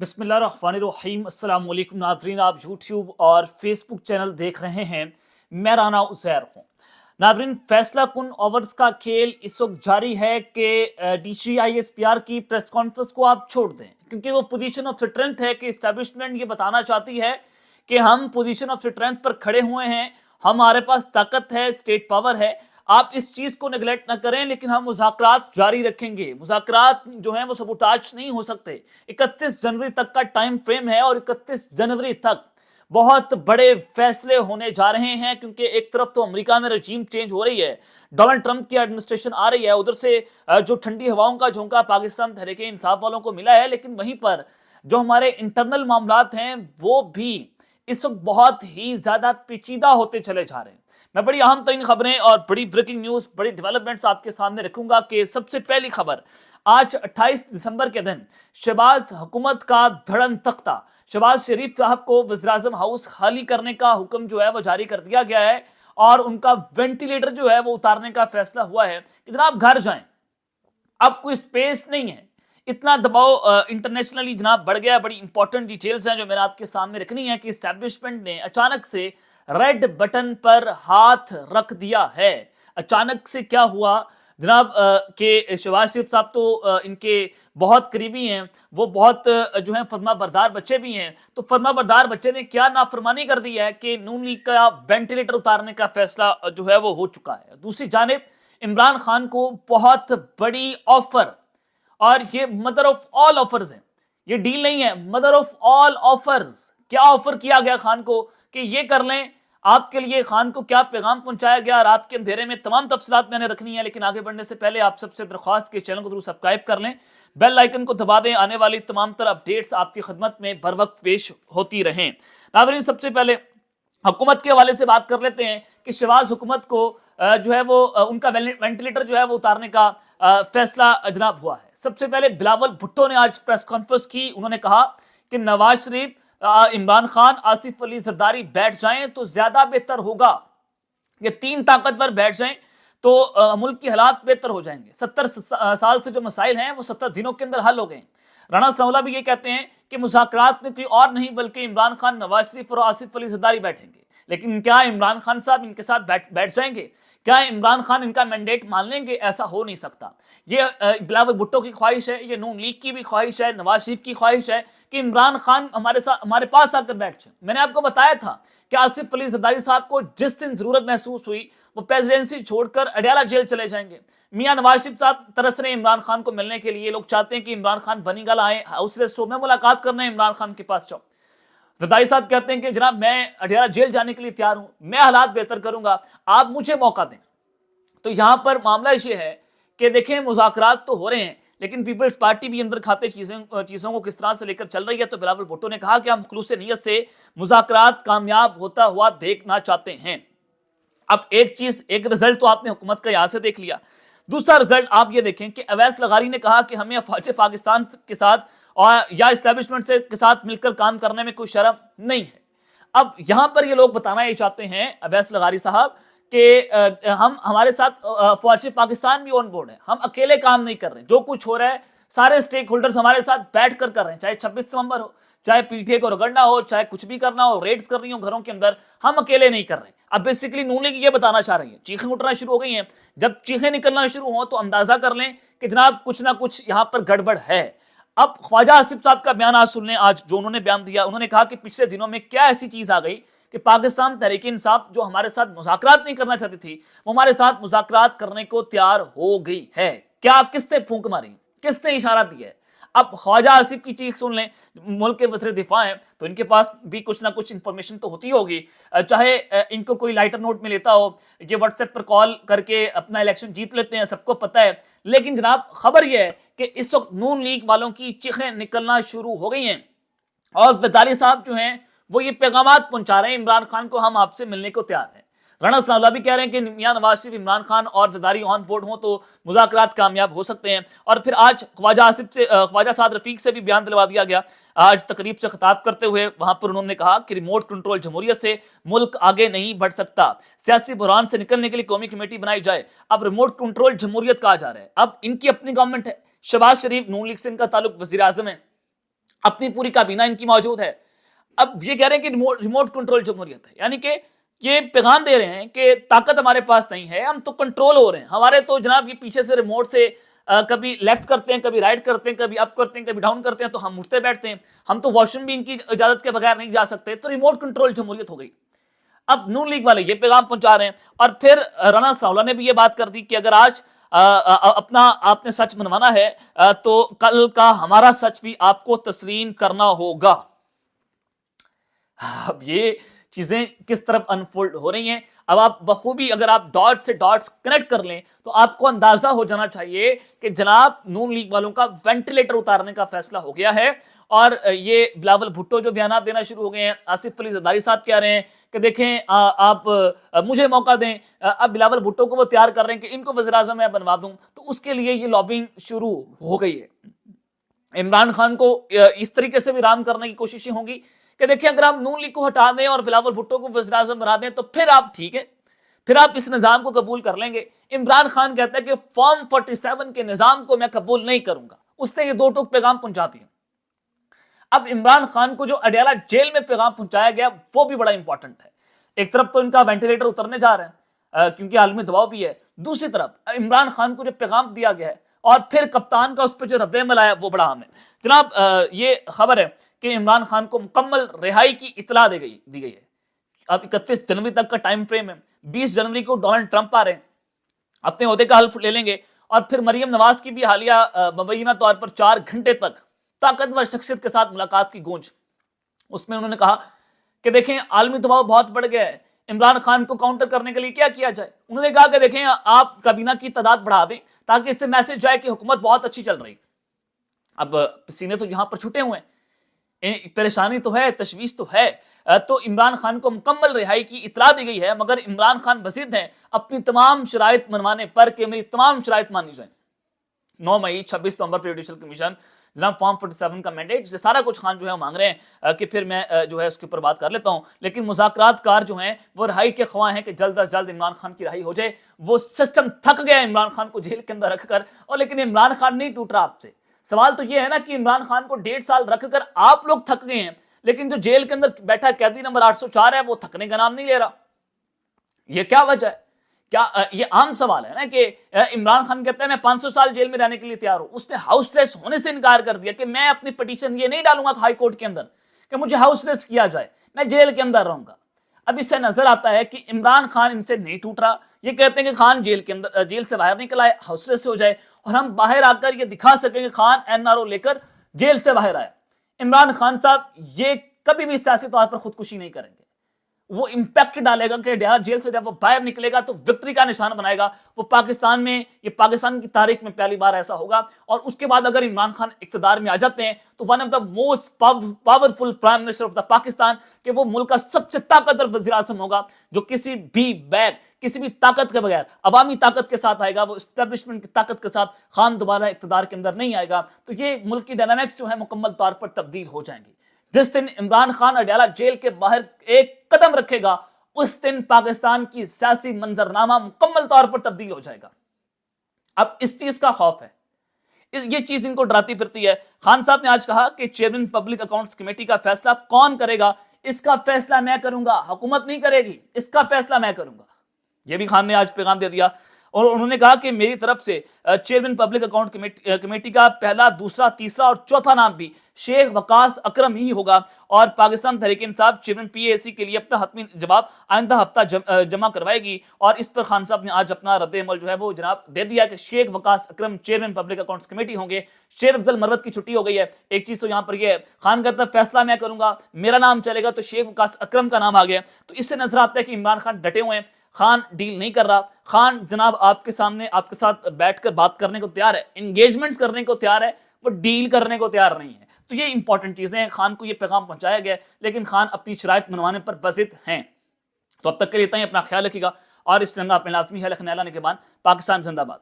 बिस्मिल्लाहिर्रहमानिर्रहीम। अस्सलाम वालेकुम नाज़रीन, आप यूट्यूब और फेसबुक चैनल देख रहे हैं। मैं राना उज़ैर हूँ। नाज़रीन, फैसला कुन ओवर्स का खेल इस वक्त जारी है कि DCISPR की प्रेस कॉन्फ्रेंस को आप छोड़ दें, क्योंकि वो पोजीशन ऑफ स्ट्रेंथ है कि इस्टेब्लिशमेंट ये बताना चाहती है कि हम पोजीशन ऑफ स्ट्रेंथ पर खड़े हुए हैं, हमारे पास ताकत है, स्टेट पावर है। आप इस चीज को नेगलेक्ट ना करें, लेकिन हम मुज़ाकरात जारी रखेंगे। मुज़ाकरात जो हैं वो सबूताज नहीं हो सकते। 31 जनवरी तक का टाइम फ्रेम है और 31 जनवरी तक बहुत बड़े फैसले होने जा रहे हैं, क्योंकि एक तरफ तो अमेरिका में रजीम चेंज हो रही है, डोनाल्ड ट्रंप की एडमिनिस्ट्रेशन आ रही है, उधर से जो ठंडी हवाओं का झोंका पाकिस्तान तहरीक इंसाफ वालों को मिला है, लेकिन वहीं पर जो हमारे इंटरनल मामलात हैं वो भी इस वक्त बहुत ही ज्यादा पेचीदा होते चले जा रहे हैं। मैं बड़ी अहम तरीन खबरें और बड़ी ब्रेकिंग न्यूज, बड़ी डेवलपमेंट्स आपके सामने रखूंगा। कि सबसे पहली खबर, आज 28 दिसंबर के दिन शहबाज हुकूमत का धड़न तख्ता, शहबाज शरीफ साहब को वज़ीर-ए-आज़म हाउस खाली करने का हुक्म जो है वो जारी कर दिया गया है और उनका वेंटिलेटर जो है वो उतारने का फैसला हुआ है कि जनाब घर जाएं, अब कोई स्पेस नहीं है। इतना दबाव इंटरनेशनली जनाब बढ़ गया। बड़ी इंपॉर्टेंट डिटेल्स हैं जो मैंने आपके सामने रखनी है कि एस्टैब्लिशमेंट ने अचानक से रेड बटन पर हाथ रख दिया है। अचानक से क्या हुआ जनाब के शहबाज शरीफ साहब तो इनके बहुत करीबी हैं, वो बहुत जो है फर्मा बरदार बच्चे भी हैं। तो फर्मा बरदार बच्चे ने क्या नाफरमानी कर दी है कि नून लीग का वेंटिलेटर उतारने का फैसला जो है वो हो चुका है। दूसरी जानिब इमरान खान को बहुत बड़ी ऑफर, और ये मदर ऑफ ऑल ऑफर्स हैं, ये डील नहीं है, मदर ऑफ ऑल ऑफर्स। क्या ऑफर किया गया खान को कि ये कर लें आपके लिए। खान को क्या पैगाम पहुंचाया गया रात के अंधेरे में, तमाम तफसीलात मैंने रखनी है। लेकिन आगे बढ़ने से पहले आप सबसे दरख्वास्त के चैनल को जरूर सब्सक्राइब कर लें, बेल आइकन को दबा दें, आने वाली तमाम तरह अपडेट्स आपकी खिदमत में बर वक्त पेश होती रहें। नाज़रीन, सबसे पहले हुकूमत के हवाले से बात कर लेते हैं कि शहबाज हुकूमत को जो है वो उनका वेंटिलेटर जो है वो उतारने का फैसला जनाब हुआ है। सबसे पहले बिलावल भुट्टो ने आज प्रेस कॉन्फ्रेंस की। उन्होंने कहा कि नवाज शरीफ, इमरान खान, आसिफ अली जरदारी बैठ जाएं तो ज्यादा बेहतर होगा। ये तीन ताकतवर बैठ जाएं तो मुल्क की हालात बेहतर हो जाएंगे। 70 साल से जो मसाइल हैं वो 70 दिनों के अंदर हल हो गए। राणा सांवला भी ये कहते हैं कि मुज़ाकरात में कोई और नहीं बल्कि इमरान खान, नवाज शरीफ और आसिफ अली जरदारी बैठेंगे। लेकिन क्या इमरान खान साहब इनके साथ बैठ जाएंगे? क्या इमरान खान इनका मैंडेट मान लेंगे? ऐसा हो नहीं सकता। ये बिलावल भुट्टो की ख्वाहिश है, ये नून लीग की भी ख्वाहिश है, नवाज शरीफ की ख्वाहिश है कि इमरान खान हमारे पास आकर बैठ जाए। मैंने आपको बताया था कि आसिफ अली जरदारी साहब को जिस दिन जरूरत महसूस हुई वो प्रेसिडेंसी छोड़कर अडयाला जेल चले जाएंगे। मियां नवाज शरीफ साहब तरस रहे इमरान खान को मिलने के लिए। लोग चाहते हैं कि इमरान खान बनीगल आए, हाउस रेस्टो में मुलाकात करने इमरान खान के पास जाओ। जरदारी साहब कहते हैं कि जनाब मैं अडयाला जेल जाने के लिए तैयार हूं, मैं हालात बेहतर करूंगा, आप मुझे मौका दें। तो यहां पर मामला ये है कि देखें मुज़ाकरात तो हो रहे हैं, लेकिन पीपल्स पार्टी भी अंदर खाते चीज़ों को किस तरह से लेकर चल रही है। तो बिलावल भुट्टो ने कहा कि हम खुलूस नीयत से मुज़ाकरात कामयाब होता हुआ देखना चाहते हैं। अब एक रिजल्ट तो आपने हुकूमत का यहां से देख लिया। दूसरा रिजल्ट आप ये देखें कि अवैस लगारी ने कहा कि हमें अफवाज पाकिस्तान के साथ और या इस्टेब्लिशमेंट से के साथ मिलकर काम करने में कोई शर्म नहीं है। अब यहां पर ये लोग बताना ये चाहते हैं, अवैस लगारी साहब, कि हम हमारे साथ अफवाज पाकिस्तान भी ऑन बोर्ड है, हम अकेले काम नहीं कर रहे। जो कुछ हो रहा है सारे स्टेक होल्डर्स हमारे साथ बैठ कर रहे हैं, चाहे 26 नवंबर हो, चाहे पीटीए को रगड़ना हो, चाहे कुछ भी करना हो, रेड्स कर रही हो घरों के अंदर, हम अकेले नहीं कर रहे। अब बेसिकली नून लीग ये बताना चाह रही है, चीखें उठना शुरू हो गई हैं। जब चीखें निकलना शुरू हो तो अंदाजा कर लें कि जनाब कुछ ना कुछ यहां पर गड़बड़ है। अब ख्वाजा आसिफ साहब का बयान आज सुन लें, आज जो उन्होंने बयान दिया। उन्होंने कहा कि पिछले दिनों में क्या ऐसी चीज आ गई कि पाकिस्तान तहरीक इंसाफ जो हमारे साथ मुज़ाकरात नहीं करना चाहती थी, वो हमारे साथ मुज़ाकरात करने को तैयार हो गई है। क्या किसने फूंक मारी, किसने इशारा दिया है? अब ख्वाजा आसिफ की चीख सुन लें। मुल्क के वज़ीर दिफा हैं तो इनके पास भी कुछ ना कुछ इंफॉर्मेशन तो होती होगी, चाहे इनको कोई लाइटर नोट में लेता हो, ये व्हाट्सएप पर कॉल करके अपना इलेक्शन जीत लेते हैं, सबको पता है। लेकिन जनाब खबर यह है कि इस वक्त नून लीग वालों की चीखें निकलना शुरू हो गई हैं और जरदारी साहब जो हैं वो ये पैगामात पहुंचा रहे हैं इमरान खान को, हम आपसे मिलने को तैयार हैं। राणा सांवला भी कह रहे हैं कि मियां नवाज शरीफ, इमरान खान और जरदारी ऑन बोर्ड हो तो मुज़ाकरात कामयाब हो सकते हैं। और फिर आज ख्वाजा साद रफीक से भी बयान दिलवा दिया गया। आज तकरीब से खिताब करते हुए वहां पर उन्होंने कहा कि रिमोट कंट्रोल जमहूरियत से मुल्क आगे नहीं बढ़ सकता, सियासी बुहरान से निकलने के लिए कौमी कमेटी बनाई जाए। अब रिमोट कंट्रोल जमहूरियत कहा जा रहा है। अब इनकी अपनी गवर्नमेंट है, शहबाज शरीफ नून लीग से इनका ताल्लुक वज़ीर आज़म है, اپنی پوری کابینہ ان کی موجود ہے. اب یہ کہہ رہے ہیں کہ ریموٹ کنٹرول جمہوریت ہے, یعنی کہ یہ پیغام دے رہے ہیں کہ طاقت ہمارے پاس نہیں ہے, ہم تو کنٹرول ہو رہے ہیں, ہمارے تو جناب یہ پیچھے سے ریموٹ سے کبھی لیفٹ کرتے ہیں, کبھی رائٹ کرتے ہیں, کبھی اپ کرتے ہیں, کبھی ڈاؤن کرتے ہیں, تو ہم اٹھتے بیٹھتے ہیں, ہم تو واش روم بھی ان کی اجازت کے بغیر نہیں جا سکتے, تو ریموٹ کنٹرول جمہوریت ہو گئی. اب نون لیگ والے یہ پیغام پہنچا رہے ہیں, اور پھر رانا ثاؤلا نے بھی یہ بات کر دی کہ اگر آج اپنا آپ نے سچ منوانا ہے تو کل کا ہمارا سچ بھی آپ کو تسلیم کرنا ہوگا. اب یہ چیزیں کس طرف انفولڈ ہو رہی ہیں, اب آپ بخوبی اگر آپ ڈاٹ سے ڈاٹس کنیکٹ کر لیں تو آپ کو اندازہ ہو جانا چاہیے کہ جناب نون لیگ والوں کا وینٹیلیٹر اتارنے کا فیصلہ ہو گیا ہے. اور یہ بلاول بھٹو جو بیانات دینا شروع ہو گئے ہیں, آصف علی زرداری صاحب کہہ رہے ہیں کہ دیکھیں آپ مجھے موقع دیں, اب بلاول بھٹو کو وہ تیار کر رہے ہیں کہ ان کو وزیر اعظم میں بنوا دوں, تو اس کے لیے یہ لابنگ شروع ہو گئی ہے. عمران خان کو اس طریقے سے بھی رام کرنے کی کوششیں ہوں گی کہ دیکھیں اگر آپ نون لیگ کو ہٹا دیں اور بلاول بھٹو کو وزیر اعظم بنا دیں تو پھر آپ ٹھیک ہے, پھر آپ اس نظام کو قبول کر لیں گے. عمران خان کہتا ہے کہ فارم 47 کے نظام کو میں قبول نہیں کروں گا. اس نے یہ دو ٹوک پیغام پہنچا دیے. اب عمران خان کو جو اڈیالہ جیل میں پیغام پہنچایا گیا وہ بھی بڑا امپورٹنٹ ہے. ایک طرف تو ان کا وینٹیلیٹر اترنے جا رہے ہیں کیونکہ عالمی دباؤ بھی ہے, دوسری طرف عمران خان کو جو پیغام دیا گیا ہے اور پھر کپتان کا اس پہ جو رد عمل آیا وہ بڑا اہم ہے. جناب یہ خبر ہے کہ عمران خان کو مکمل رہائی کی اطلاع دی گئی ہے. اب 31 جنوری تک کا ٹائم فریم ہے. 20 جنوری کو ڈونلڈ ٹرمپ آ رہے ہیں, اپنے عہدے کا حلف لے لیں گے, اور پھر مریم نواز کی بھی حالیہ مبینہ طور پر 4 گھنٹے تک طاقتور شخصیت کے ساتھ ملاقات کی گونج. اس میں انہوں نے کہا کہ دیکھیں عالمی دباؤ بہت بڑھ گیا ہے, عمران خان کو کاؤنٹر کرنے کے لیے کیا کیا جائے. انہوں نے کہا کہ دیکھیں آپ کابینہ کی تعداد بڑھا دیں تاکہ اس سے میسج جائے کہ حکومت بہت اچھی چل رہی. اب پسینے تو یہاں پر چھٹے ہوئے ہیں, پریشانی تو ہے, تشویش تو ہے, تو عمران خان کو مکمل رہائی کی اطلاع دی گئی ہے, مگر عمران خان بضد ہیں اپنی تمام شرائط منوانے پر کہ میری تمام شرائط مانی جائیں. 9 مئی 26 نومبر پر جوڈیشل کمیشن جناب فارم 47 کا مینڈیٹ سے سارا کچھ خان جو ہے مانگ رہے ہیں کہ پھر میں جو ہے اس کے اوپر بات کر لیتا ہوں, لیکن مذاکرات کار جو ہیں وہ رہائی کے خواہاں ہیں کہ جلد از جلد عمران خان کی رہائی ہو جائے. وہ سسٹم تھک گیا ہے عمران خان کو جیل کے اندر رکھ کر, اور لیکن عمران خان نہیں ٹوٹ رہا آپ سے. سوال تو یہ ہے نا کہ عمران خان کو 1.5 سال رکھ کر آپ لوگ تھک گئے ہیں, لیکن جو جیل کے اندر بیٹھا قیدی نمبر 804 ہے وہ تھکنے کا نام نہیں لے رہا. یہ کیا وجہ ہے؟ کیا یہ عام سوال ہے نا کہ عمران خان کہتا ہے میں 500 سال جیل میں رہنے کے لیے تیار ہوں. اس نے ہاؤس ریسٹ ہونے سے انکار کر دیا کہ میں اپنی پٹیشن یہ نہیں ڈالوں گا ہائی کورٹ کے اندر کہ مجھے ہاؤس ریسٹ کیا جائے, میں جیل کے اندر رہوں گا. اب اس سے نظر آتا ہے کہ عمران خان ان سے نہیں ٹوٹ رہا. یہ کہتے ہیں کہ خان جیل کے اندر جیل سے باہر نکل آئے, ہاؤس ریسٹ ہو جائے, اور ہم باہر آ کر یہ دکھا سکیں کہ خان NRO لے کر جیل سے باہر آیا. عمران خان صاحب یہ کبھی بھی سیاسی طور پر خودکشی نہیں کریں گے. وہ امپیکٹ ڈالے گا کہ جیل سے جب وہ باہر نکلے گا تو وکٹری کا نشان بنائے گا. وہ پاکستان میں, یہ پاکستان کی تاریخ میں پہلی بار ایسا ہوگا. اور اس کے بعد اگر عمران خان اقتدار میں آ جاتے ہیں تو one of the most powerful prime minister of the Pakistan, کہ وہ ملک کا سب سے طاقتور وزیر اعظم ہوگا جو کسی بھی طاقت کے بغیر عوامی طاقت کے ساتھ آئے گا. وہ اسٹیبلشمنٹ کی طاقت کے ساتھ خان دوبارہ اقتدار کے اندر نہیں آئے گا. تو یہ ملک کی ڈائنامکس جو ہے مکمل طور پر تبدیل ہو جائیں گی. جس دن عمران خان اڈیالہ جیل کے باہر ایک قدم رکھے گا اس دن پاکستان کی سیاسی منظرنامہ مکمل طور پر تبدیل ہو جائے گا. اب اس چیز کا خوف ہے, یہ چیز ان کو ڈراتی پھرتی ہے. خان صاحب نے آج کہا کہ چیئرمین پبلک اکاؤنٹس کمیٹی کا فیصلہ کون کرے گا, اس کا فیصلہ میں کروں گا, حکومت نہیں کرے گی, اس کا فیصلہ میں کروں گا. یہ بھی خان نے آج پیغام دے دیا. اور انہوں نے کہا کہ میری طرف سے چیئرمین پبلک اکاؤنٹ کمیٹی کا پہلا, دوسرا, تیسرا اور چوتھا نام بھی شیخ وقاص اکرم ہی ہوگا. اور پاکستان تحریک انصاف چیئرمین PAC کے لیے اپنا حتمی جواب آئندہ ہفتہ جمع کروائے گی. اور اس پر خان صاحب نے آج اپنا رد عمل جو ہے وہ جناب دے دیا کہ شیخ وقاص اکرم چیئرمین پبلک اکاؤنٹس کمیٹی ہوں گے. شیر افضل مروت کی چھٹی ہو گئی ہے. ایک چیز تو یہاں پر یہ ہے, خان کہتا ہے فیصلہ میں کروں گا, میرا نام چلے گا, تو شیخ وقاص اکرم کا نام آ گیا. تو اس سے نظر آتا ہے کہ عمران خان ڈٹے ہوئے ہیں, خان ڈیل نہیں کر رہا. خان جناب آپ کے سامنے آپ کے ساتھ بیٹھ کر بات کرنے کو تیار ہے, انگیجمنٹس کرنے کو تیار ہے, وہ ڈیل کرنے کو تیار نہیں ہے. تو یہ امپورٹنٹ چیزیں ہیں. خان کو یہ پیغام پہنچایا گیا لیکن خان اپنی شرائط منوانے پر بضد ہیں. تو اب تک کے لیے اتنا ہی. اپنا خیال رکھیے گا اور اس ترنگا اپنے لازمی ہے لکھنے والا نے کے بعد. پاکستان زندہ باد.